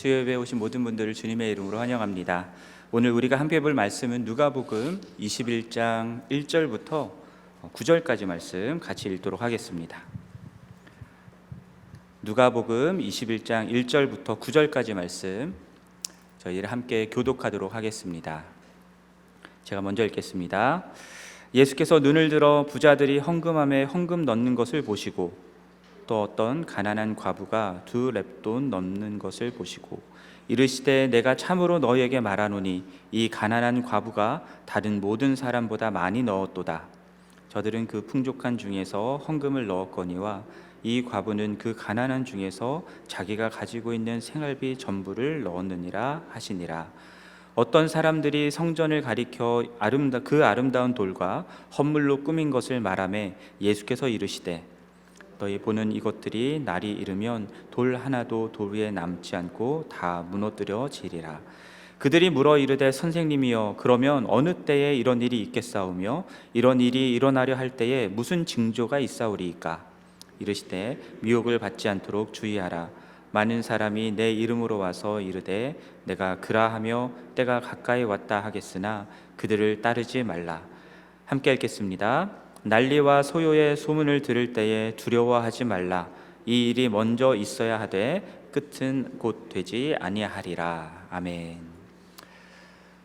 수요예배에 오신 모든 분들을 주님의 이름으로 환영합니다. 오늘 우리가 함께 볼 말씀은 누가복음 21장 1절부터 9절까지 말씀 같이 읽도록 하겠습니다. 누가복음 21장 1절부터 9절까지 말씀 저희를 함께 교독하도록 하겠습니다. 제가 먼저 읽겠습니다. 예수께서 눈을 들어 부자들이 헌금함에 헌금 넣는 것을 보시고 또 어떤 가난한 과부가 2렙돈 넣는 것을 보시고 이르시되 내가 참으로 너희에게 말하노니 이 가난한 과부가 다른 모든 사람보다 많이 넣었도다. 저들은 그 풍족한 중에서 헌금을 넣었거니와 이 과부는 그 가난한 중에서 자기가 가지고 있는 생활비 전부를 넣었느니라 하시니라. 어떤 사람들이 성전을 가리켜 그 아름다운 돌과 헌물로 꾸민 것을 말하매 예수께서 이르시되 너희 보는 이것들이 날이 이르면 돌 하나도 돌 위에 남지 않고 다 무너뜨려지리라. 그들이 물어 이르되 선생님이여 그러면 어느 때에 이런 일이 있겠사오며 이런 일이 일어나려 할 때에 무슨 징조가 있사오리이까? 이르시되 미혹을 받지 않도록 주의하라. 많은 사람이 내 이름으로 와서 이르되 내가 그라하며 때가 가까이 왔다 하겠으나 그들을 따르지 말라. 함께 읽겠습니다. 난리와 소요의 소문을 들을 때에 두려워하지 말라. 이 일이 먼저 있어야 하되 끝은 곧 되지 아니하리라. 아멘.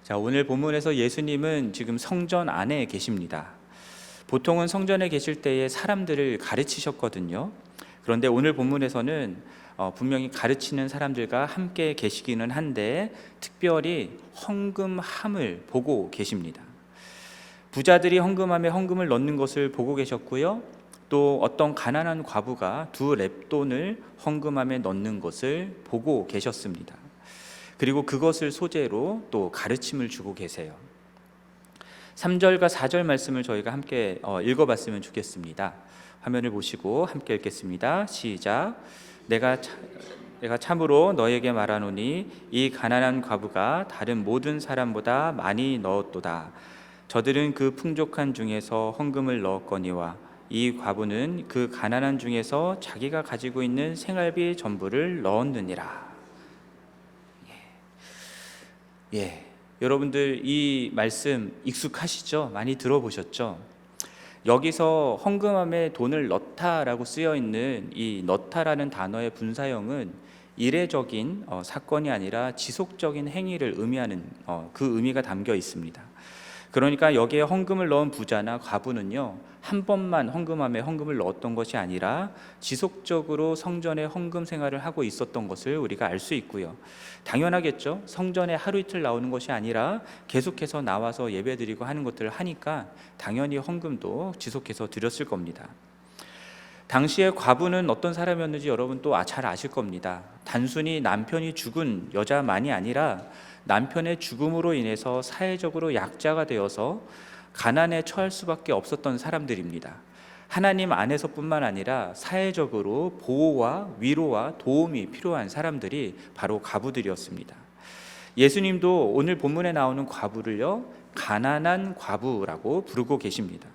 자, 오늘 본문에서 예수님은 지금 성전 안에 계십니다. 보통은 성전에 계실 때에 사람들을 가르치셨거든요. 그런데 오늘 본문에서는 분명히 가르치는 사람들과 함께 계시기는 한데 특별히 헌금함을 보고 계십니다. 부자들이 헌금함에 헌금을 넣는 것을 보고 계셨고요. 또 어떤 가난한 과부가 2렙돈을 헌금함에 넣는 것을 보고 계셨습니다. 그리고 그것을 소재로 또 가르침을 주고 계세요. 3절과 4절 말씀을 저희가 함께 읽어봤으면 좋겠습니다. 화면을 보시고 함께 읽겠습니다. 시작. 내가 참으로 너에게 말하노니 이 가난한 과부가 다른 모든 사람보다 많이 넣었도다. 저들은 그 풍족한 중에서 헌금을 넣었거니와 이 과부는 그 가난한 중에서 자기가 가지고 있는 생활비 전부를 넣었느니라. 여러분들 이 말씀 익숙하시죠? 많이 들어보셨죠? 여기서 헌금함에 돈을 넣다라고 쓰여 있는 이 넣다라는 단어의 분사형은 이례적인 사건이 아니라 지속적인 행위를 의미하는 그 의미가 담겨 있습니다. 그러니까 여기에 헌금을 넣은 부자나 과부는요, 한 번만 헌금함에 헌금을 넣었던 것이 아니라 지속적으로 성전에 헌금 생활을 하고 있었던 것을 우리가 알 수 있고요. 당연하겠죠. 성전에 하루 이틀 나오는 것이 아니라 계속해서 나와서 예배드리고 하는 것들을 하니까 당연히 헌금도 지속해서 드렸을 겁니다. 당시에 과부는 어떤 사람이었는지 여러분 또 잘 아실 겁니다. 단순히 남편이 죽은 여자만이 아니라 남편의 죽음으로 인해서 사회적으로 약자가 되어서 가난에 처할 수밖에 없었던 사람들입니다. 하나님 안에서뿐만 아니라 사회적으로 보호와 위로와 도움이 필요한 사람들이 바로 과부들이었습니다. 예수님도 오늘 본문에 나오는 과부를요, 가난한 과부라고 부르고 계십니다.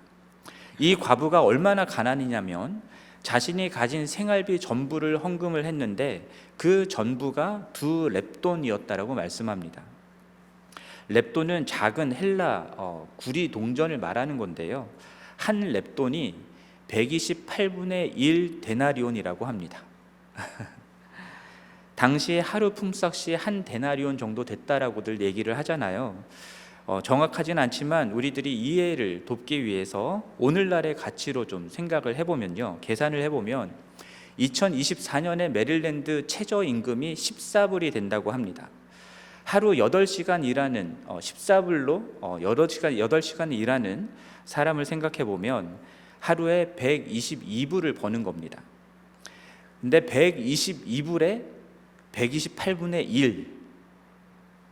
이 과부가 얼마나 가난이냐면 자신이 가진 생활비 전부를 헌금을 했는데 그 전부가 2렙돈이었다라고 말씀합니다. 렙돈은 작은 헬라 구리 동전을 말하는 건데요. 한 렙돈이 128분의 1 데나리온이라고 합니다. 당시에 하루 품삯이 한 데나리온 정도 됐다라고들 얘기를 하잖아요. 정확하진 않지만 우리들이 이해를 돕기 위해서 오늘날의 가치로 좀 생각을 해보면요, 계산을 해보면 2024년에 메릴랜드 최저임금이 14불이 된다고 합니다. 하루 8시간 일하는 14불로 8시간 일하는 사람을 생각해보면 하루에 122불을 버는 겁니다. 근데 122불에 128분의 1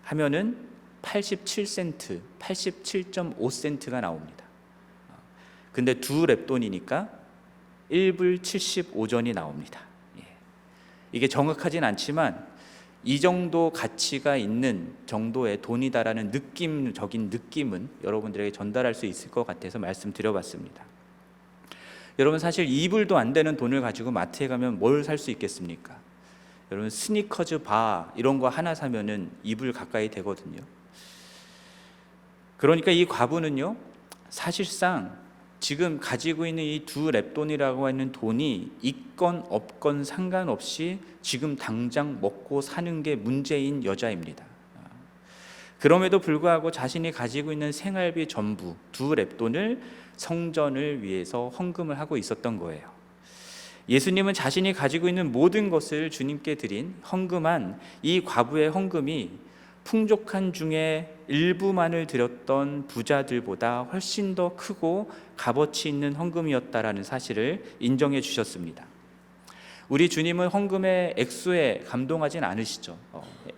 하면은 87센트, 87.5센트가 나옵니다. 근데 2렙돈이니까 1불 75전이 나옵니다. 이게 정확하진 않지만 이 정도 가치가 있는 정도의 돈이다라는 느낌적인 느낌은 여러분들에게 전달할 수 있을 것 같아서 말씀드려봤습니다. 여러분, 사실 2불도 안 되는 돈을 가지고 마트에 가면 뭘 살 수 있겠습니까? 여러분 스니커즈 바 이런 거 하나 사면은 이불 가까이 되거든요. 그러니까 이 과부는요, 사실상 지금 가지고 있는 이 두 렙돈이라고 하는 돈이 있건 없건 상관없이 지금 당장 먹고 사는 게 문제인 여자입니다. 그럼에도 불구하고 자신이 가지고 있는 생활비 전부 두 렙돈을 성전을 위해서 헌금을 하고 있었던 거예요. 예수님은 자신이 가지고 있는 모든 것을 주님께 드린 헌금한 이 과부의 헌금이 풍족한 중에 일부만을 드렸던 부자들보다 훨씬 더 크고 값어치 있는 헌금이었다라는 사실을 인정해 주셨습니다. 우리 주님은 헌금의 액수에 감동하진 않으시죠.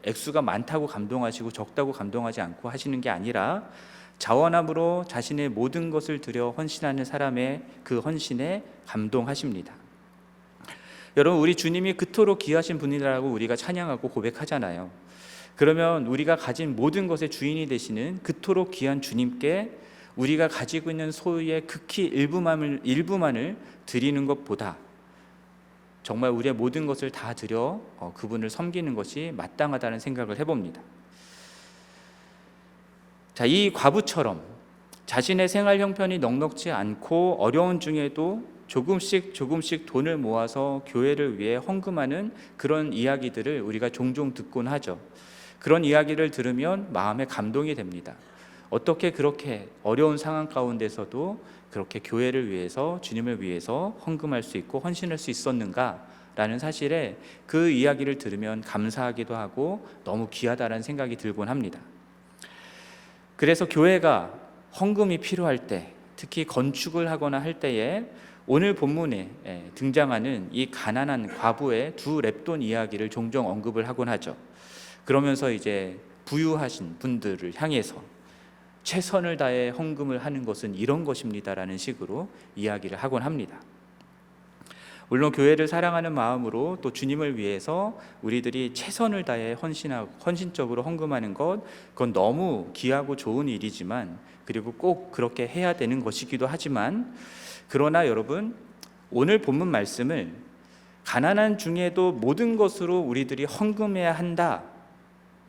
액수가 많다고 감동하시고 적다고 감동하지 않고 하시는 게 아니라 자원함으로 자신의 모든 것을 들여 헌신하는 사람의 그 헌신에 감동하십니다. 여러분, 우리 주님이 그토록 귀하신 분이라고 우리가 찬양하고 고백하잖아요. 그러면 우리가 가진 모든 것의 주인이 되시는 그토록 귀한 주님께 우리가 가지고 있는 소유의 극히 일부만을 드리는 것보다 정말 우리의 모든 것을 다 드려 그분을 섬기는 것이 마땅하다는 생각을 해봅니다. 자, 이 과부처럼 자신의 생활 형편이 넉넉지 않고 어려운 중에도 조금씩 돈을 모아서 교회를 위해 헌금하는 그런 이야기들을 우리가 종종 듣곤 하죠. 그런 이야기를 들으면 마음에 감동이 됩니다. 어떻게 그렇게 어려운 상황 가운데서도 그렇게 교회를 위해서, 주님을 위해서 헌금할 수 있고 헌신할 수 있었는가라는 사실에 그 이야기를 들으면 감사하기도 하고 너무 귀하다는 생각이 들곤 합니다. 그래서 교회가 헌금이 필요할 때, 특히 건축을 하거나 할 때에 오늘 본문에 등장하는 이 가난한 과부의 두 렙돈 이야기를 종종 언급을 하곤 하죠. 그러면서 이제 부유하신 분들을 향해서 최선을 다해 헌금을 하는 것은 이런 것입니다라는 식으로 이야기를 하곤 합니다. 물론 교회를 사랑하는 마음으로 또 주님을 위해서 우리들이 최선을 다해 헌신적으로 헌금하는 것, 그건 너무 귀하고 좋은 일이지만, 그리고 꼭 그렇게 해야 되는 것이기도 하지만, 그러나 여러분, 오늘 본문 말씀을 가난한 중에도 모든 것으로 우리들이 헌금해야 한다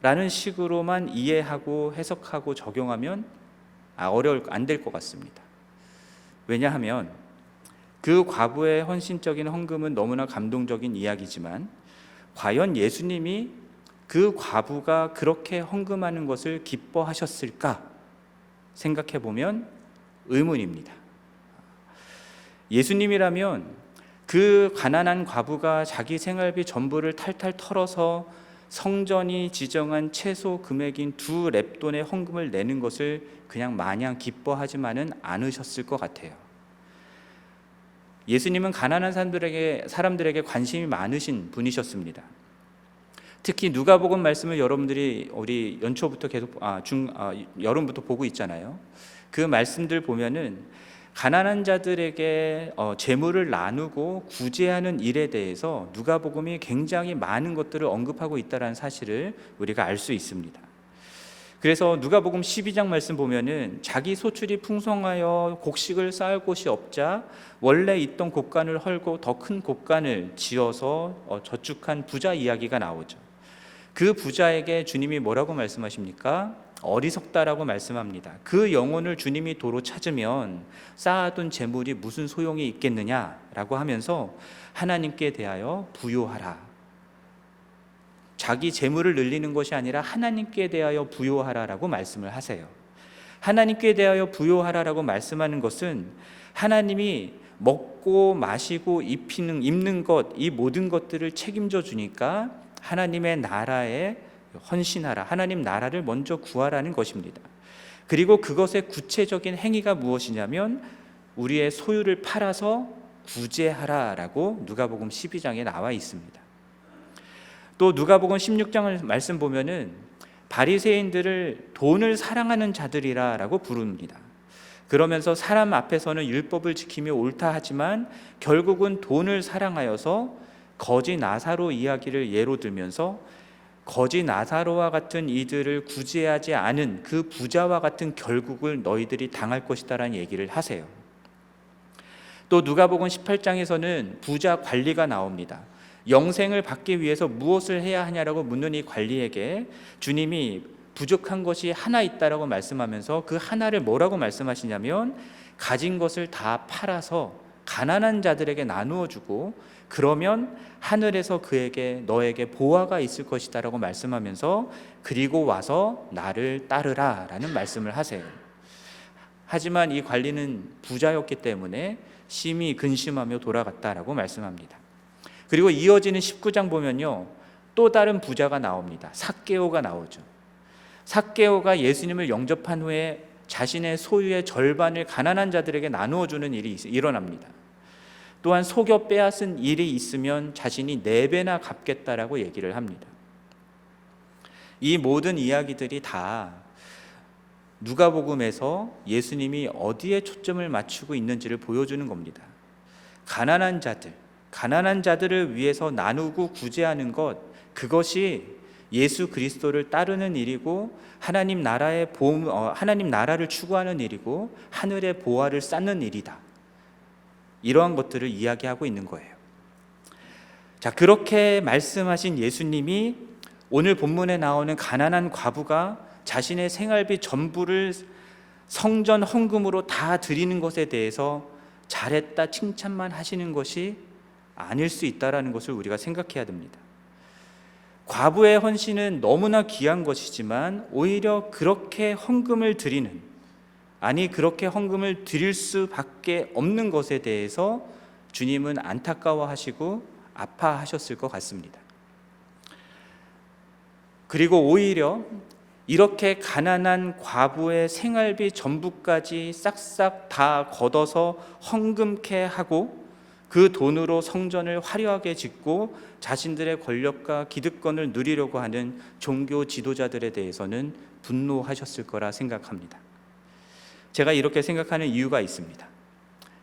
라는 식으로만 이해하고 해석하고 적용하면 안 될 것 같습니다. 왜냐하면 그 과부의 헌신적인 헌금은 너무나 감동적인 이야기지만, 과연 예수님이 그 과부가 그렇게 헌금하는 것을 기뻐하셨을까 생각해 보면 의문입니다. 예수님이라면 그 가난한 과부가 자기 생활비 전부를 탈탈 털어서 성전이 지정한 최소 금액인 두 렙돈의 헌금을 내는 것을 그냥 마냥 기뻐하지만은 않으셨을 것 같아요. 예수님은 가난한 사람들에게 관심이 많으신 분이셨습니다. 특히 누가복음 말씀을 여러분들이 우리 연초부터 계속 여름부터 보고 있잖아요. 그 말씀들 보면은 가난한 자들에게 재물을 나누고 구제하는 일에 대해서 누가복음이 굉장히 많은 것들을 언급하고 있다는 사실을 우리가 알 수 있습니다. 그래서 누가복음 12장 말씀 보면은 자기 소출이 풍성하여 곡식을 쌓을 곳이 없자 원래 있던 곡간을 헐고 더 큰 곡간을 지어서 저축한 부자 이야기가 나오죠. 그 부자에게 주님이 뭐라고 말씀하십니까? 어리석다라고 말씀합니다. 그 영혼을 주님이 도로 찾으면 쌓아둔 재물이 무슨 소용이 있겠느냐라고 하면서 하나님께 대하여 부요하라. 자기 재물을 늘리는 것이 아니라 하나님께 대하여 부요하라라고 말씀을 하세요. 하나님께 대하여 부요하라라고 말씀하는 것은 하나님이 먹고 마시고 입는 것, 이 모든 것들을 책임져 주니까 하나님의 나라에 헌신하라, 하나님 나라를 먼저 구하라는 것입니다. 그리고 그것의 구체적인 행위가 무엇이냐면 우리의 소유를 팔아서 구제하라라고 누가복음 12장에 나와 있습니다. 또 누가복음 16장 말씀 보면은 바리새인들을 돈을 사랑하는 자들이라고 부릅니다. 그러면서 사람 앞에서는 율법을 지키며 옳다 하지만 결국은 돈을 사랑하여서 거지 나사로 이야기를 예로 들면서 거지 나사로와 같은 이들을 구제하지 않은 그 부자와 같은 결국을 너희들이 당할 것이다라는 얘기를 하세요. 또 누가복음 18장에서는 부자 관리가 나옵니다. 영생을 받기 위해서 무엇을 해야 하냐라고 묻는 이 관리에게 주님이 부족한 것이 하나 있다라고 말씀하면서 그 하나를 뭐라고 말씀하시냐면 가진 것을 다 팔아서 가난한 자들에게 나누어 주고 그러면 하늘에서 그에게 너에게 보화가 있을 것이다 라고 말씀하면서 그리고 와서 나를 따르라 라는 말씀을 하세요. 하지만 이 관리는 부자였기 때문에 심히 근심하며 돌아갔다라고 말씀합니다. 그리고 이어지는 19장 보면요, 또 다른 부자가 나옵니다. 삭개오가 나오죠. 삭개오가 예수님을 영접한 후에 자신의 소유의 절반을 가난한 자들에게 나누어 주는 일이 일어납니다. 또한 속여 빼앗은 일이 있으면 자신이 4배나 갚겠다라고 얘기를 합니다. 이 모든 이야기들이 다 누가복음에서 예수님이 어디에 초점을 맞추고 있는지를 보여주는 겁니다. 가난한 자들을 위해서 나누고 구제하는 것, 그것이 예수 그리스도를 따르는 일이고 하나님 나라를 추구하는 일이고 하늘의 보화를 쌓는 일이다. 이러한 것들을 이야기하고 있는 거예요. 자, 그렇게 말씀하신 예수님이 오늘 본문에 나오는 가난한 과부가 자신의 생활비 전부를 성전 헌금으로 다 드리는 것에 대해서 잘했다 칭찬만 하시는 것이 아닐 수 있다라는 것을 우리가 생각해야 됩니다. 과부의 헌신은 너무나 귀한 것이지만 오히려 그렇게 헌금을 드리는, 그렇게 헌금을 드릴 수밖에 없는 것에 대해서 주님은 안타까워하시고 아파하셨을 것 같습니다. 그리고 오히려 이렇게 가난한 과부의 생활비 전부까지 싹싹 다 걷어서 헌금케 하고 그 돈으로 성전을 화려하게 짓고 자신들의 권력과 기득권을 누리려고 하는 종교 지도자들에 대해서는 분노하셨을 거라 생각합니다. 제가 이렇게 생각하는 이유가 있습니다.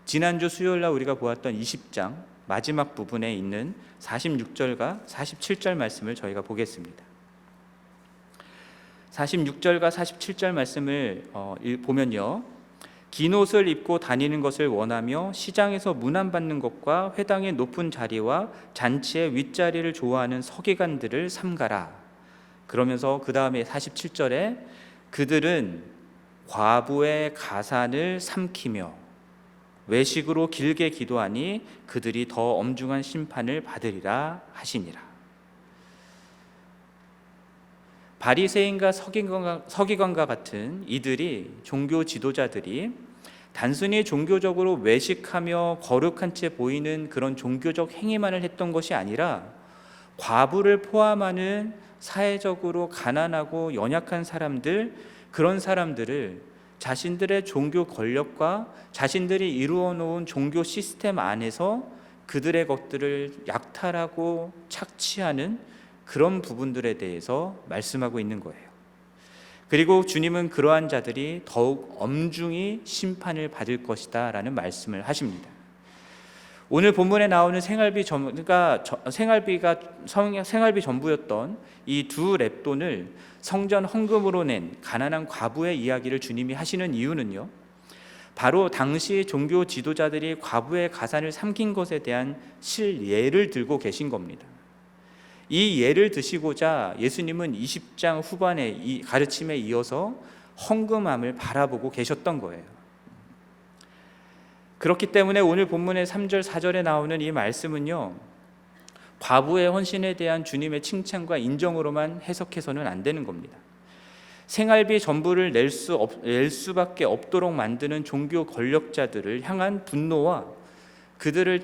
지난주 수요일날 우리가 보았던 20장 마지막 부분에 있는 46절과 47절 말씀을 저희가 보겠습니다. 46절과 47절 말씀을 보면요, 긴 옷을 입고 다니는 것을 원하며 시장에서 문안받는 것과 회당의 높은 자리와 잔치의 윗자리를 좋아하는 서기관들을 삼가라. 그러면서 그 다음에 47절에 그들은 과부의 가산을 삼키며 외식으로 길게 기도하니 그들이 더 엄중한 심판을 받으리라 하시니라. 바리새인과 서기관과 같은 이들이, 종교 지도자들이 단순히 종교적으로 외식하며 거룩한 채 보이는 그런 종교적 행위만을 했던 것이 아니라 과부를 포함하는 사회적으로 가난하고 연약한 사람들, 그런 사람들을 자신들의 종교 권력과 자신들이 이루어 놓은 종교 시스템 안에서 그들의 것들을 약탈하고 착취하는 그런 부분들에 대해서 말씀하고 있는 거예요. 그리고 주님은 그러한 자들이 더욱 엄중히 심판을 받을 것이다 라는 말씀을 하십니다. 오늘 본문에 나오는 생활비 전부였던 이 두 렙돈을 성전 헌금으로 낸 가난한 과부의 이야기를 주님이 하시는 이유는요, 바로 당시 종교 지도자들이 과부의 가산을 삼킨 것에 대한 실예를 들고 계신 겁니다. 이 예를 드시고자 예수님은 20장 후반의 이 가르침에 이어서 헌금함을 바라보고 계셨던 거예요. 그렇기 때문에 오늘 본문의 3절 4절에 나오는 이 말씀은요, 과부의 헌신에 대한 주님의 칭찬과 인정으로만 해석해서는 안 되는 겁니다. 생활비 전부를 낼 수밖에 없도록 만드는 종교 권력자들을 향한 분노와 그들에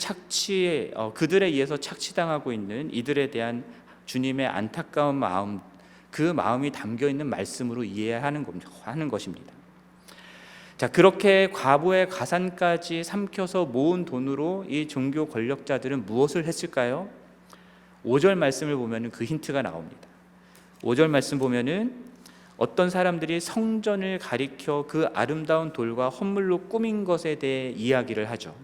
의해서 착취당하고 있는 이들에 대한 주님의 안타까운 마음, 그 마음이 담겨 있는 말씀으로 이해하는 것입니다. 자, 그렇게 과부의 가산까지 삼켜서 모은 돈으로 이 종교 권력자들은 무엇을 했을까요? 5절 말씀을 보면 그 힌트가 나옵니다. 5절 말씀 보면은 어떤 사람들이 성전을 가리켜 그 아름다운 돌과 헌물로 꾸민 것에 대해 이야기를 하죠.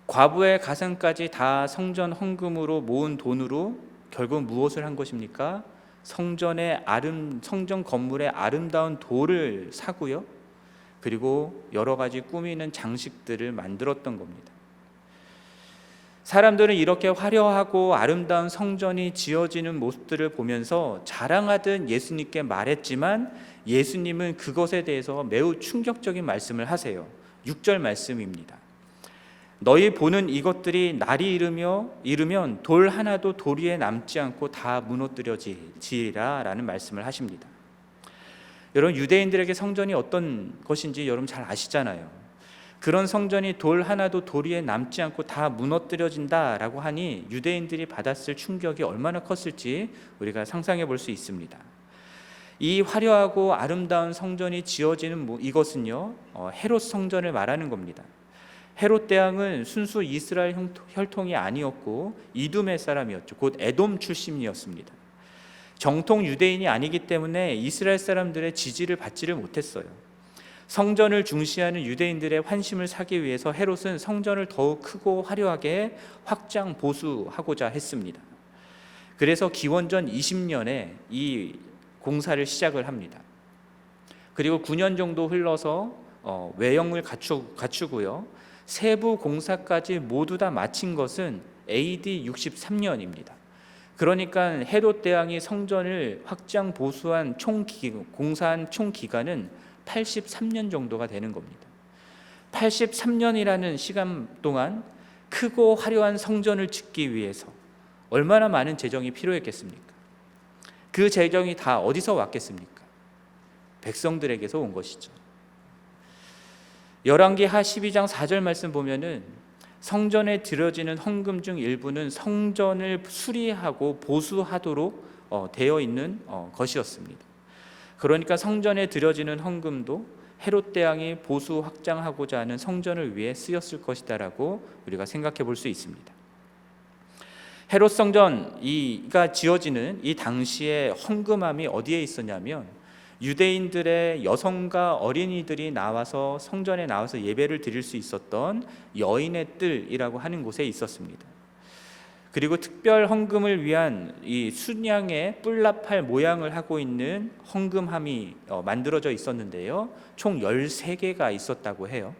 과부의 가산까지 다 성전 헌금으로 모은 돈으로 결국 무엇을 한 것입니까? 성전 건물의 아름다운 돌을 사고요, 그리고 여러 가지 꾸미는 장식들을 만들었던 겁니다. 사람들은 이렇게 화려하고 아름다운 성전이 지어지는 모습들을 보면서 자랑하듯 예수님께 말했지만 예수님은 그것에 대해서 매우 충격적인 말씀을 하세요. 6절 말씀입니다. 너희 보는 이것들이 날이 이르면 돌 하나도 돌 위에 남지 않고 다 무너뜨려지리라 라는 말씀을 하십니다. 여러분, 유대인들에게 성전이 어떤 것인지 여러분 잘 아시잖아요. 그런 성전이 돌 하나도 돌 위에 남지 않고 다 무너뜨려진다라고 하니 유대인들이 받았을 충격이 얼마나 컸을지 우리가 상상해 볼 수 있습니다. 이 화려하고 아름다운 성전이 지어지는 이것은요, 헤롯 성전을 말하는 겁니다. 헤롯 대왕은 순수 이스라엘 혈통이 아니었고 이두메 사람이었죠. 곧 에돔 출신이었습니다. 정통 유대인이 아니기 때문에 이스라엘 사람들의 지지를 받지를 못했어요. 성전을 중시하는 유대인들의 환심을 사기 위해서 헤롯은 성전을 더욱 크고 화려하게 확장 보수하고자 했습니다. 그래서 기원전 20년에 이 공사를 시작을 합니다. 그리고 9년 정도 흘러서 외형을 갖추고요. 세부 공사까지 모두 다 마친 것은 AD 63년입니다. 그러니까 헤롯 대왕이 성전을 확장 보수한 공사한 총 기간은 83년 정도가 되는 겁니다. 83년이라는 시간 동안 크고 화려한 성전을 짓기 위해서 얼마나 많은 재정이 필요했겠습니까? 그 재정이 다 어디서 왔겠습니까? 백성들에게서 온 것이죠. 열왕기하 12장 4절 말씀 보면은 성전에 드려지는 헌금 중 일부는 성전을 수리하고 보수하도록 되어 있는 것이었습니다. 그러니까 성전에 드려지는 헌금도 헤롯 대왕이 보수 확장하고자 하는 성전을 위해 쓰였을 것이다라고 우리가 생각해 볼 수 있습니다. 헤롯 성전이가 지어지는 이 당시에 헌금함이 어디에 있었냐면 유대인들의 여성과 어린이들이 나와서 성전에 나와서 예배를 드릴 수 있었던 여인의 뜰이라고 하는 곳에 있었습니다. 그리고 특별 헌금을 위한 이 순양의 뿔나팔 모양을 하고 있는 헌금함이 만들어져 있었는데요. 총 13개가 있었다고 해요.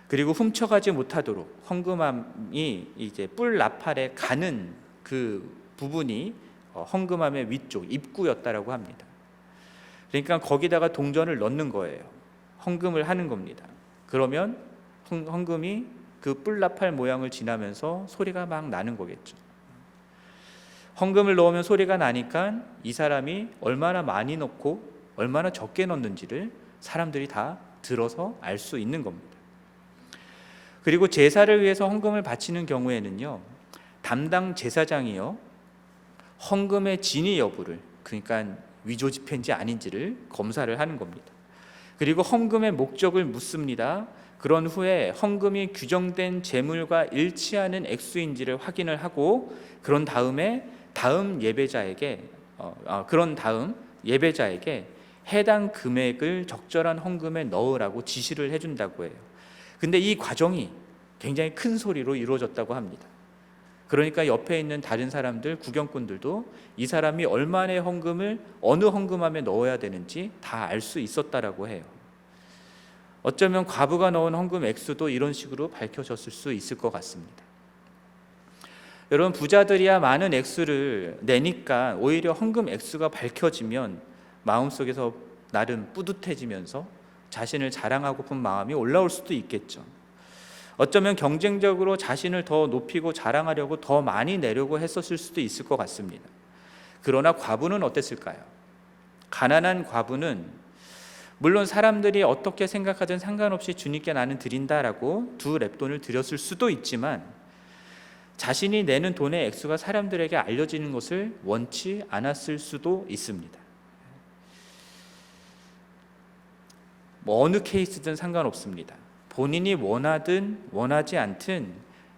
그리고 훔쳐가지 못하도록 헌금함이 이제 뿔나팔에 가는 그 부분이 헌금함의 위쪽 입구였다라고 합니다. 그러니까 거기다가 동전을 넣는 거예요. 헌금을 하는 겁니다. 그러면 헌금이 그 뿔나팔 모양을 지나면서 소리가 막 나는 거겠죠. 헌금을 넣으면 소리가 나니까 이 사람이 얼마나 많이 넣고 얼마나 적게 넣는지를 사람들이 다 들어서 알 수 있는 겁니다. 그리고 제사를 위해서 헌금을 바치는 경우에는요, 담당 제사장이요, 헌금의 진위 여부를, 그러니까 위조 지폐인지 아닌지를 검사를 하는 겁니다. 그리고 헌금의 목적을 묻습니다. 그런 후에 헌금이 규정된 재물과 일치하는 액수인지를 확인을 하고 그런 다음 예배자에게 해당 금액을 적절한 헌금에 넣으라고 지시를 해준다고 해요. 근데 이 과정이 굉장히 큰 소리로 이루어졌다고 합니다. 그러니까 옆에 있는 다른 사람들, 구경꾼들도 이 사람이 얼마의 헌금을 어느 헌금함에 넣어야 되는지 다 알 수 있었다라고 해요. 어쩌면 과부가 넣은 헌금 액수도 이런 식으로 밝혀졌을 수 있을 것 같습니다. 여러분, 부자들이야 많은 액수를 내니까 오히려 헌금 액수가 밝혀지면 마음속에서 나름 뿌듯해지면서 자신을 자랑하고픈 마음이 올라올 수도 있겠죠. 어쩌면 경쟁적으로 자신을 더 높이고 자랑하려고 더 많이 내려고 했었을 수도 있을 것 같습니다. 그러나 과부는 어땠을까요? 가난한 과부는 물론 사람들이 어떻게 생각하든 상관없이 주님께 나는 드린다라고 2렙돈을 드렸을 수도 있지만 자신이 내는 돈의 액수가 사람들에게 알려지는 것을 원치 않았을 수도 있습니다. 어느 케이스든 상관없습니다. 본인이 원하든 원하지 않든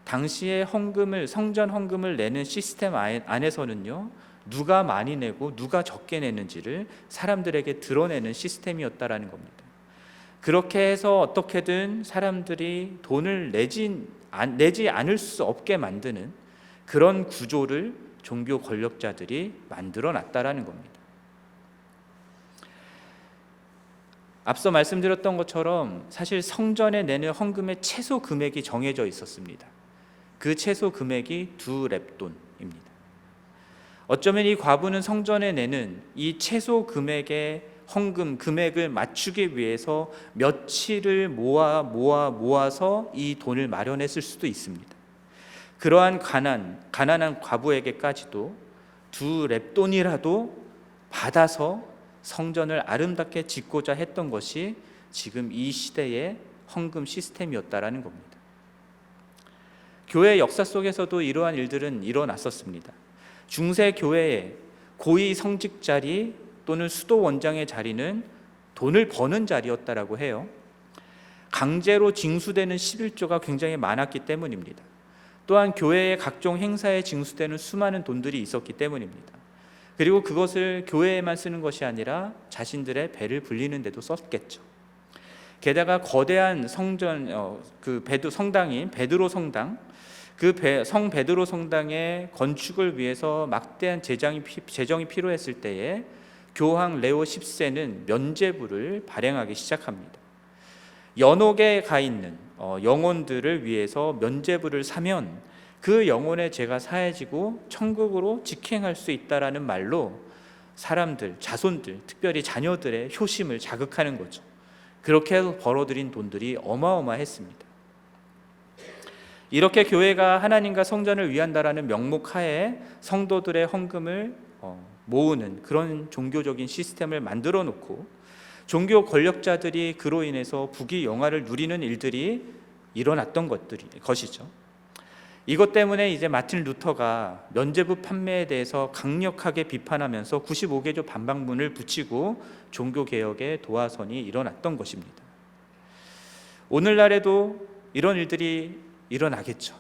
당시에 성전 헌금을 내는 시스템 안에서는요, 누가 많이 내고 누가 적게 내는지를 사람들에게 드러내는 시스템이었다라는 겁니다. 그렇게 해서 어떻게든 사람들이 돈을 내지 않을 수 없게 만드는 그런 구조를 종교 권력자들이 만들어 놨다라는 겁니다. 앞서 말씀드렸던 것처럼 사실 성전에 내는 헌금의 최소 금액이 정해져 있었습니다. 그 최소 금액이 2렙돈입니다. 어쩌면 이 과부는 성전에 내는 이 최소 금액의 헌금 금액을 맞추기 위해서 며칠을 모아서 이 돈을 마련했을 수도 있습니다. 그러한 가난한 과부에게까지도 2렙돈이라도 받아서 성전을 아름답게 짓고자 했던 것이 지금 이 시대의 헌금 시스템이었다라는 겁니다. 교회 역사 속에서도 이러한 일들은 일어났었습니다. 중세 교회의 고위 성직 자리 또는 수도 원장의 자리는 돈을 버는 자리였다라고 해요. 강제로 징수되는 11조가 굉장히 많았기 때문입니다. 또한 교회의 각종 행사에 징수되는 수많은 돈들이 있었기 때문입니다. 그리고 그것을 교회에만 쓰는 것이 아니라 자신들의 배를 불리는 데도 썼겠죠. 게다가 거대한 성전, 성당인 베드로 성당, 성 베드로 성당의 건축을 위해서 막대한 재정이 필요했을 때에 교황 레오 10세는 면죄부를 발행하기 시작합니다. 연옥에 가 있는 영혼들을 위해서 면죄부를 사면 그 영혼의 죄가 사해지고 천국으로 직행할 수 있다라는 말로 사람들, 자손들, 특별히 자녀들의 효심을 자극하는 거죠. 그렇게 해서 벌어들인 돈들이 어마어마했습니다. 이렇게 교회가 하나님과 성전을 위한다라는 명목하에 성도들의 헌금을 모으는 그런 종교적인 시스템을 만들어 놓고 종교 권력자들이 그로 인해서 부귀영화를 누리는 일들이 일어났던 것이죠. 이것 때문에 이제 마틴 루터가 면죄부 판매에 대해서 강력하게 비판하면서 95개조 반박문을 붙이고 종교개혁의 도화선이 일어났던 것입니다. 오늘날에도 이런 일들이 일어나겠죠.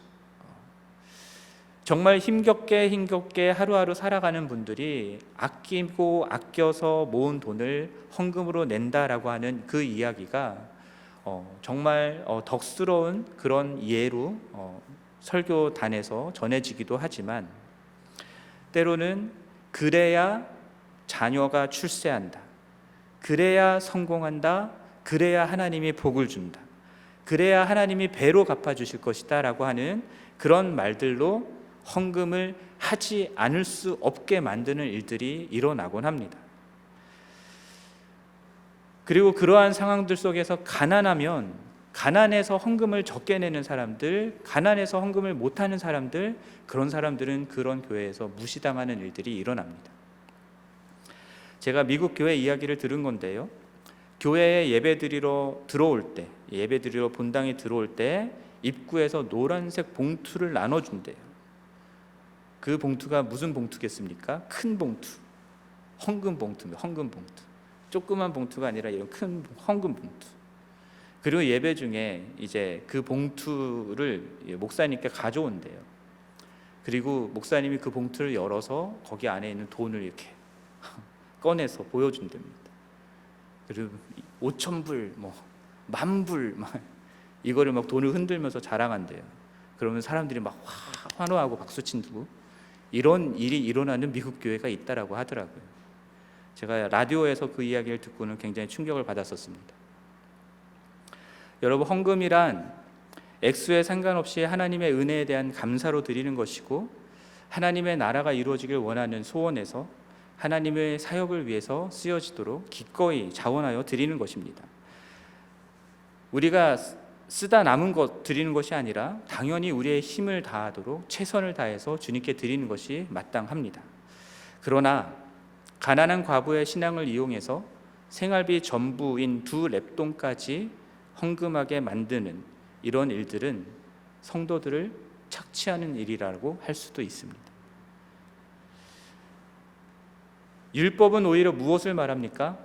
정말 힘겹게 하루하루 살아가는 분들이 아끼고 아껴서 모은 돈을 헌금으로 낸다라고 하는 그 이야기가 정말 덕스러운 그런 예로 설교단에서 전해지기도 하지만 때로는 그래야 자녀가 출세한다, 그래야 성공한다, 그래야 하나님이 복을 준다, 그래야 하나님이 배로 갚아주실 것이다 라고 하는 그런 말들로 헌금을 하지 않을 수 없게 만드는 일들이 일어나곤 합니다. 그리고 그러한 상황들 속에서 가난해서 헌금을 적게 내는 사람들, 가난해서 헌금을 못하는 사람들, 그런 사람들은 그런 교회에서 무시당하는 일들이 일어납니다. 제가 미국 교회 이야기를 들은 건데요, 교회에 예배드리러 본당에 들어올 때 입구에서 노란색 봉투를 나눠준대요. 그 봉투가 무슨 봉투겠습니까? 큰 봉투, 헌금 봉투입니다. 헌금 봉투. 조그만 봉투가 아니라 이런 큰 헌금 봉투. 그리고 예배 중에 이제 그 봉투를 목사님께 가져온대요. 그리고 목사님이 그 봉투를 열어서 거기 안에 있는 돈을 이렇게 꺼내서 보여준답니다. 그리고 5,000불, 10,000불, 이거를 막 돈을 흔들면서 자랑한대요. 그러면 사람들이 막 환호하고 박수치고 이런 일이 일어나는 미국 교회가 있다라고 하더라고요. 제가 라디오에서 그 이야기를 듣고는 굉장히 충격을 받았었습니다. 여러분, 헌금이란 액수에 상관없이 하나님의 은혜에 대한 감사로 드리는 것이고 하나님의 나라가 이루어지길 원하는 소원에서 하나님의 사역을 위해서 쓰여지도록 기꺼이 자원하여 드리는 것입니다. 우리가 쓰다 남은 것 드리는 것이 아니라 당연히 우리의 힘을 다하도록 최선을 다해서 주님께 드리는 것이 마땅합니다. 그러나 가난한 과부의 신앙을 이용해서 생활비 전부인 2렙돈까지 헌금하게 만드는 이런 일들은 성도들을 착취하는 일이라고 할 수도 있습니다. 율법은 오히려 무엇을 말합니까?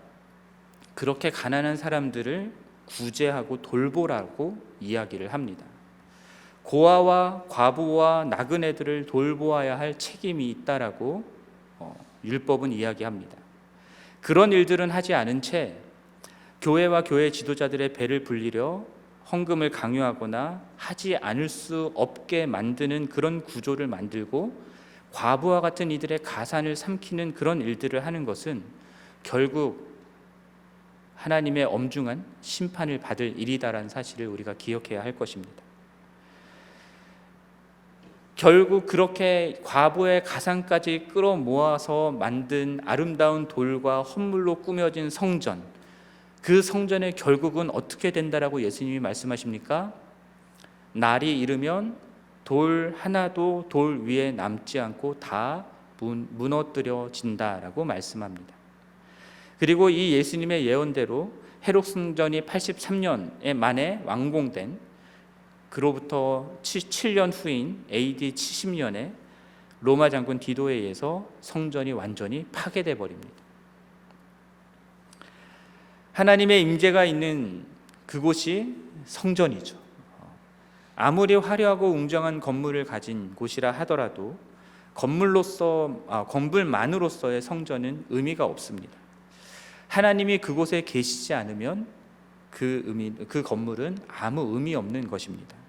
그렇게 가난한 사람들을 구제하고 돌보라고 이야기를 합니다. 고아와 과부와 나그네들을 돌보아야 할 책임이 있다라고 율법은 이야기합니다. 그런 일들은 하지 않은 채 교회와 교회 지도자들의 배를 불리려 헌금을 강요하거나 하지 않을 수 없게 만드는 그런 구조를 만들고 과부와 같은 이들의 가산을 삼키는 그런 일들을 하는 것은 결국 하나님의 엄중한 심판을 받을 일이다라는 사실을 우리가 기억해야 할 것입니다. 결국 그렇게 과부의 가상까지 끌어모아서 만든 아름다운 돌과 헌물로 꾸며진 성전, 그 성전의 결국은 어떻게 된다라고 예수님이 말씀하십니까? 날이 이르면 돌 하나도 돌 위에 남지 않고 다 무너뜨려진다라고 말씀합니다. 그리고 이 예수님의 예언대로 헤롯 성전이 83년 만에 완공된, 그로부터 7년 후인 AD 70년에 로마 장군 디도에 의해서 성전이 완전히 파괴돼 버립니다. 하나님의 임재가 있는 그곳이 성전이죠. 아무리 화려하고 웅장한 건물을 가진 곳이라 하더라도 건물만으로서의 성전은 의미가 없습니다. 하나님이 그곳에 계시지 않으면 그 건물은 아무 의미 없는 것입니다.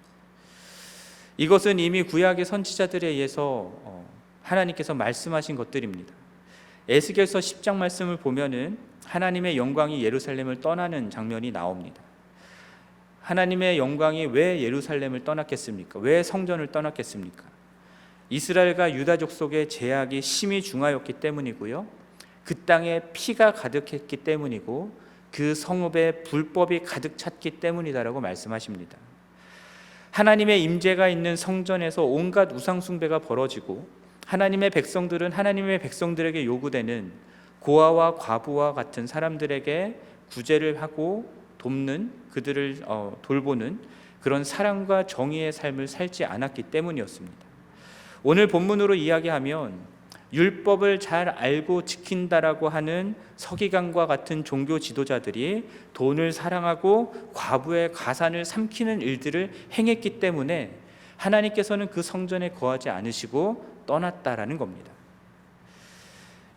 이것은 이미 구약의 선지자들에 의해서 하나님께서 말씀하신 것들입니다. 에스겔서 10장 말씀을 보면은 하나님의 영광이 예루살렘을 떠나는 장면이 나옵니다. 하나님의 영광이 왜 예루살렘을 떠났겠습니까? 왜 성전을 떠났겠습니까? 이스라엘과 유다족 속의 제약이 심히 중하였기 때문이고요, 그 땅에 피가 가득했기 때문이고, 그 성읍에 불법이 가득 찼기 때문이다라고 말씀하십니다. 하나님의 임재가 있는 성전에서 온갖 우상 숭배가 벌어지고, 하나님의 백성들은 하나님의 백성들에게 요구되는 고아와 과부와 같은 사람들에게 구제를 하고 돕는, 그들을 돌보는 그런 사랑과 정의의 삶을 살지 않았기 때문이었습니다. 오늘 본문으로 이야기하면 율법을 잘 알고 지킨다라고 하는 서기관과 같은 종교 지도자들이 돈을 사랑하고 과부의 가산을 삼키는 일들을 행했기 때문에 하나님께서는 그 성전에 거하지 않으시고 떠났다라는 겁니다.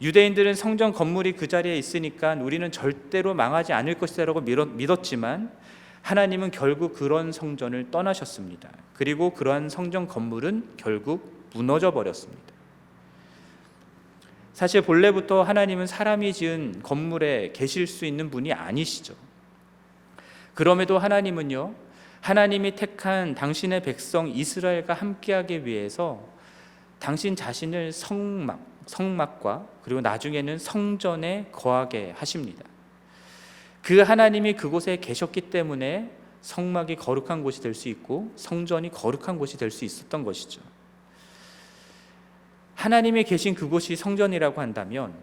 유대인들은 성전 건물이 그 자리에 있으니까 우리는 절대로 망하지 않을 것이라고 믿었지만, 하나님은 결국 그런 성전을 떠나셨습니다. 그리고 그러한 성전 건물은 결국 무너져 버렸습니다. 사실 본래부터 하나님은 사람이 지은 건물에 계실 수 있는 분이 아니시죠. 그럼에도 하나님은요, 하나님이 택한 당신의 백성 이스라엘과 함께하기 위해서 당신 자신을 성막과 그리고 나중에는 성전에 거하게 하십니다. 그 하나님이 그곳에 계셨기 때문에 성막이 거룩한 곳이 될 수 있고 성전이 거룩한 곳이 될 수 있었던 것이죠. 하나님이 계신 그곳이 성전이라고 한다면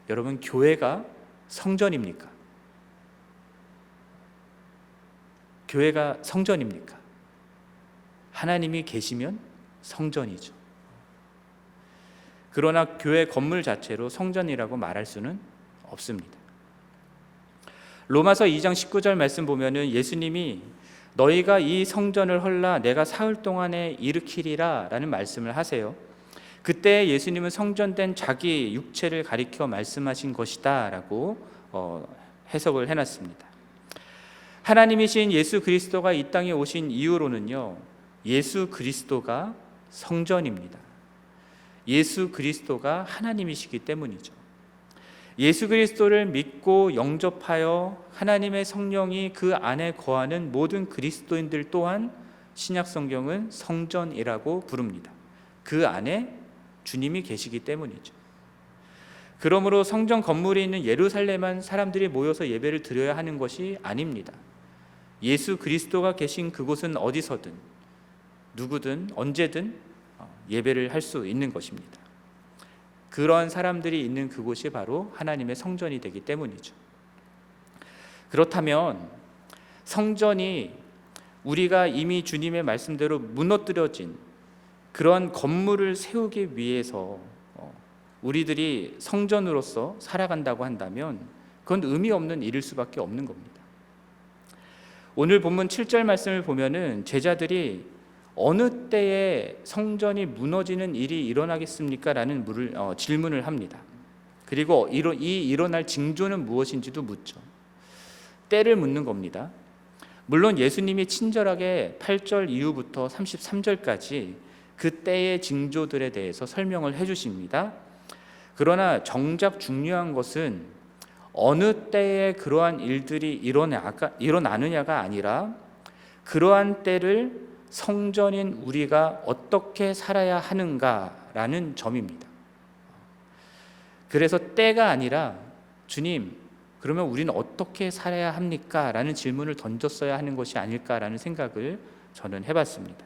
여러분, 교회가 성전입니까? 교회가 성전입니까? 하나님이 계시면 성전이죠. 그러나 교회 건물 자체로 성전이라고 말할 수는 없습니다. 로마서 2장 19절 말씀 보면은 예수님이 너희가 이 성전을 헐라 내가 사흘 동안에 일으키리라 라는 말씀을 하세요. 그때 예수님은 성전된 자기 육체를 가리켜 말씀하신 것이다 라고 해석을 해놨습니다. 하나님이신 예수 그리스도가 이 땅에 오신 이유로는요, 예수 그리스도가 성전입니다. 예수 그리스도가 하나님이시기 때문이죠. 예수 그리스도를 믿고 영접하여 하나님의 성령이 그 안에 거하는 모든 그리스도인들 또한 신약 성경은 성전이라고 부릅니다. 그 안에 주님이 계시기 때문이죠. 그러므로 성전 건물이 있는 예루살렘만 사람들이 모여서 예배를 드려야 하는 것이 아닙니다. 예수 그리스도가 계신 그곳은 어디서든 누구든 언제든 예배를 할 수 있는 것입니다. 그러한 사람들이 있는 그곳이 바로 하나님의 성전이 되기 때문이죠. 그렇다면 성전이 우리가 이미 주님의 말씀대로 무너뜨려진 그러한 건물을 세우기 위해서 우리들이 성전으로서 살아간다고 한다면 그건 의미 없는 일일 수밖에 없는 겁니다. 오늘 본문 7절 말씀을 보면은 제자들이 어느 때에 성전이 무너지는 일이 일어나겠습니까? 라는 질문을 합니다. 그리고 이 일어날 징조는 무엇인지도 묻죠. 때를 묻는 겁니다. 물론 예수님이 친절하게 8절 이후부터 33절까지 그 때의 징조들에 대해서 설명을 해주십니다. 그러나 정작 중요한 것은 어느 때에 그러한 일들이 일어나느냐가 아니라 그러한 때를 성전인 우리가 어떻게 살아야 하는가라는 점입니다. 그래서 때가 아니라 주님, 그러면 우리는 어떻게 살아야 합니까? 라는 질문을 던졌어야 하는 것이 아닐까라는 생각을 저는 해봤습니다.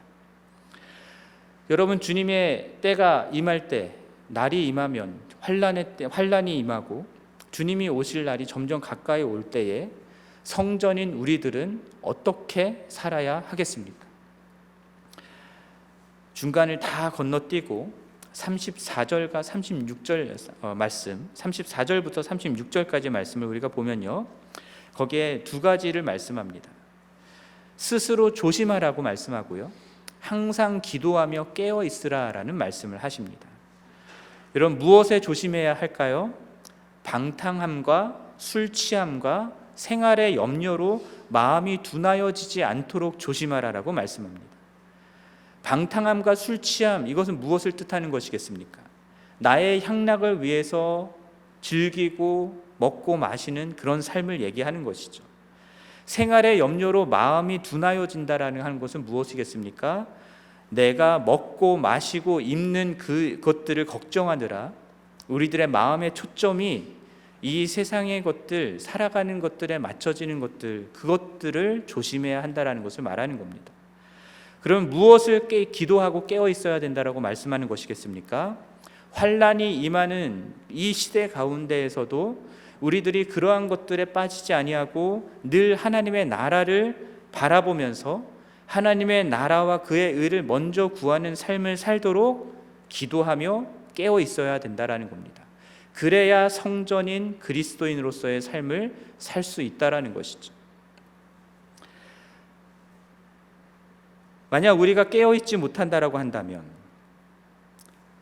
여러분, 주님의 때가 임할 때, 날이 임하면 환란이 임하고 주님이 오실 날이 점점 가까이 올 때에 성전인 우리들은 어떻게 살아야 하겠습니까? 중간을 다 건너뛰고 34절과 36절 말씀, 34절부터 36절까지 말씀을 우리가 보면요, 거기에 두 가지를 말씀합니다. 스스로 조심하라고 말씀하고요, 항상 기도하며 깨어 있으라라는 말씀을 하십니다. 여러분, 무엇에 조심해야 할까요? 방탕함과 술 취함과 생활의 염려로 마음이 둔하여지지 않도록 조심하라라고 말씀합니다. 방탕함과 술 취함, 이것은 무엇을 뜻하는 것이겠습니까? 나의 향락을 위해서 즐기고 먹고 마시는 그런 삶을 얘기하는 것이죠. 생활의 염려로 마음이 둔하여진다라는 하는 것은 무엇이겠습니까? 내가 먹고 마시고 입는 그것들을 걱정하느라 우리들의 마음의 초점이 이 세상의 것들, 살아가는 것들에 맞춰지는 것들, 그것들을 조심해야 한다라는 것을 말하는 겁니다. 그럼 무엇을 기도하고 깨어 있어야 된다라고 말씀하는 것이겠습니까? 환란이 임하는 이 시대 가운데에서도 우리들이 그러한 것들에 빠지지 아니하고 늘 하나님의 나라를 바라보면서 하나님의 나라와 그의 의를 먼저 구하는 삶을 살도록 기도하며 깨어 있어야 된다라는 겁니다. 그래야 성전인 그리스도인으로서의 삶을 살 수 있다라는 것이죠. 만약 우리가 깨어 있지 못한다라고 한다면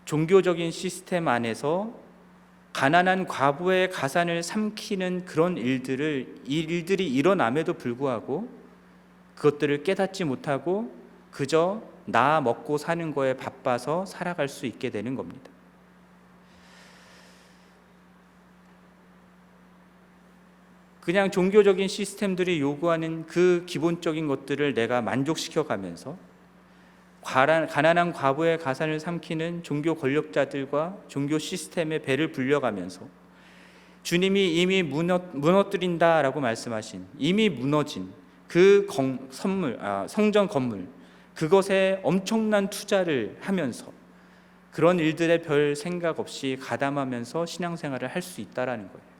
종교적인 시스템 안에서 가난한 과부의 가산을 삼키는 그런 일들이 일어남에도 불구하고 그것들을 깨닫지 못하고 그저 나 먹고 사는 거에 바빠서 살아갈 수 있게 되는 겁니다. 그냥 종교적인 시스템들이 요구하는 그 기본적인 것들을 내가 만족시켜 가면서 가난한 과부의 가산을 삼키는 종교 권력자들과 종교 시스템의 배를 불려가면서 주님이 이미 무너뜨린다라고 말씀하신, 이미 무너진 그 성전 건물, 그것에 엄청난 투자를 하면서 그런 일들에 별 생각 없이 가담하면서 신앙생활을 할 수 있다라는 거예요.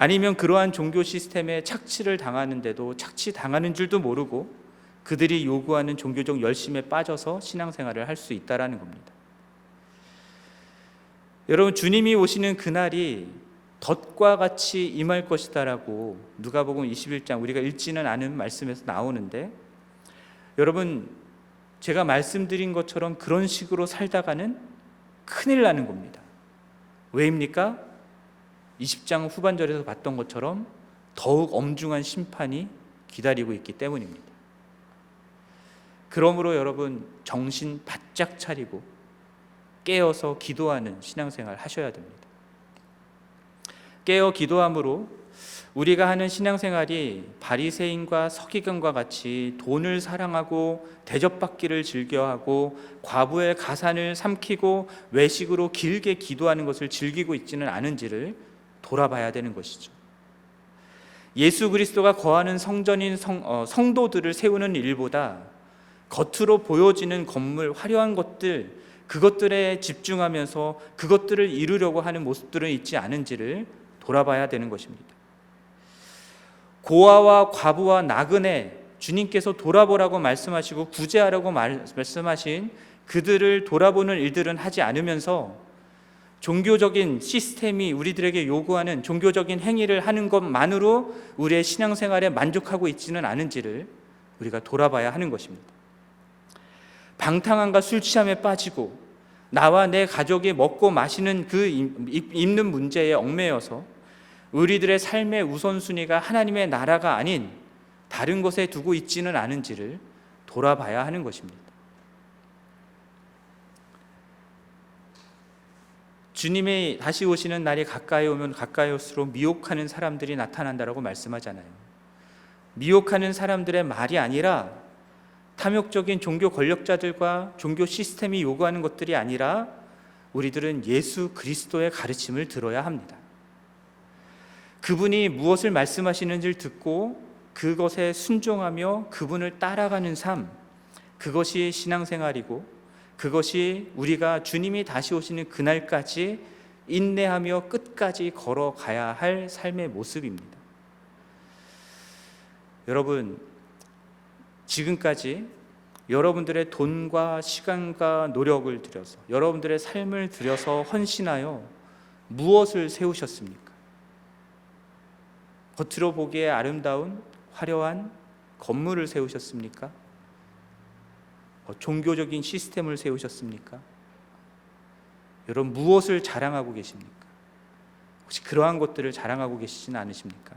아니면 그러한 종교 시스템에 착취를 당하는데도 착취당하는 줄도 모르고 그들이 요구하는 종교적 열심에 빠져서 신앙생활을 할 수 있다라는 겁니다. 여러분, 주님이 오시는 그날이 덫과 같이 임할 것이다라고 누가복음 21장 우리가 읽지는 않은 말씀에서 나오는데, 여러분, 제가 말씀드린 것처럼 그런 식으로 살다가는 큰일 나는 겁니다. 왜입니까? 20장 후반절에서 봤던 것처럼 더욱 엄중한 심판이 기다리고 있기 때문입니다. 그러므로 여러분, 정신 바짝 차리고 깨어서 기도하는 신앙생활 하셔야 됩니다. 깨어 기도함으로 우리가 하는 신앙생활이 바리새인과 서기관과 같이 돈을 사랑하고 대접받기를 즐겨하고 과부의 가산을 삼키고 외식으로 길게 기도하는 것을 즐기고 있지는 않은지를 돌아봐야 되는 것이죠. 예수 그리스도가 거하는 성전인 성도들을 세우는 일보다 겉으로 보여지는 건물, 화려한 것들, 그것들에 집중하면서 그것들을 이루려고 하는 모습들은 있지 않은지를 돌아봐야 되는 것입니다. 고아와 과부와 나그네, 주님께서 돌아보라고 말씀하시고 구제하라고 말씀하신 그들을 돌아보는 일들은 하지 않으면서 종교적인 시스템이 우리들에게 요구하는 종교적인 행위를 하는 것만으로 우리의 신앙생활에 만족하고 있지는 않은지를 우리가 돌아봐야 하는 것입니다. 방탕함과 술 취함에 빠지고 나와 내 가족이 먹고 마시는 그 입는 문제에 얽매여서 우리들의 삶의 우선순위가 하나님의 나라가 아닌 다른 것에 두고 있지는 않은지를 돌아봐야 하는 것입니다. 주님이 다시 오시는 날이 가까이 오면 가까이 올수록 미혹하는 사람들이 나타난다라고 말씀하잖아요. 미혹하는 사람들의 말이 아니라, 탐욕적인 종교 권력자들과 종교 시스템이 요구하는 것들이 아니라 우리들은 예수 그리스도의 가르침을 들어야 합니다. 그분이 무엇을 말씀하시는지를 듣고 그것에 순종하며 그분을 따라가는 삶, 그것이 신앙생활이고, 그것이 우리가 주님이 다시 오시는 그날까지 인내하며 끝까지 걸어가야 할 삶의 모습입니다. 여러분, 지금까지 여러분들의 돈과 시간과 노력을 들여서, 여러분들의 삶을 들여서 헌신하여 무엇을 세우셨습니까? 겉으로 보기에 아름다운 화려한 건물을 세우셨습니까? 종교적인 시스템을 세우셨습니까? 여러분, 무엇을 자랑하고 계십니까? 혹시 그러한 것들을 자랑하고 계시지는 않으십니까?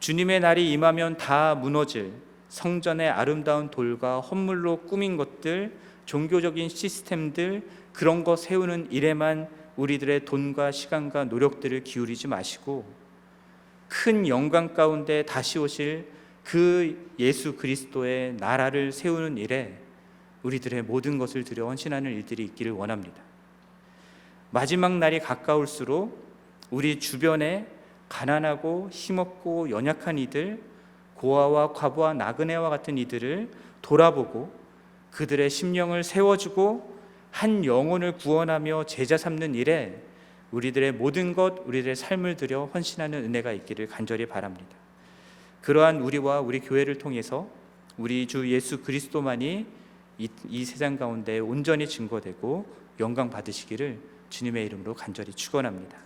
주님의 날이 임하면 다 무너질 성전의 아름다운 돌과 헌물로 꾸민 것들, 종교적인 시스템들, 그런 거 세우는 일에만 우리들의 돈과 시간과 노력들을 기울이지 마시고, 큰 영광 가운데 다시 오실 그 예수 그리스도의 나라를 세우는 일에 우리들의 모든 것을 들여 헌신하는 일들이 있기를 원합니다. 마지막 날이 가까울수록 우리 주변에 가난하고 힘없고 연약한 이들, 고아와 과부와 나그네와 같은 이들을 돌아보고 그들의 심령을 세워주고 한 영혼을 구원하며 제자 삼는 일에 우리들의 모든 것, 우리들의 삶을 들여 헌신하는 은혜가 있기를 간절히 바랍니다. 그러한 우리와 우리 교회를 통해서 우리 주 예수 그리스도만이 이 세상 가운데 온전히 증거되고 영광 받으시기를 주님의 이름으로 간절히 축원합니다.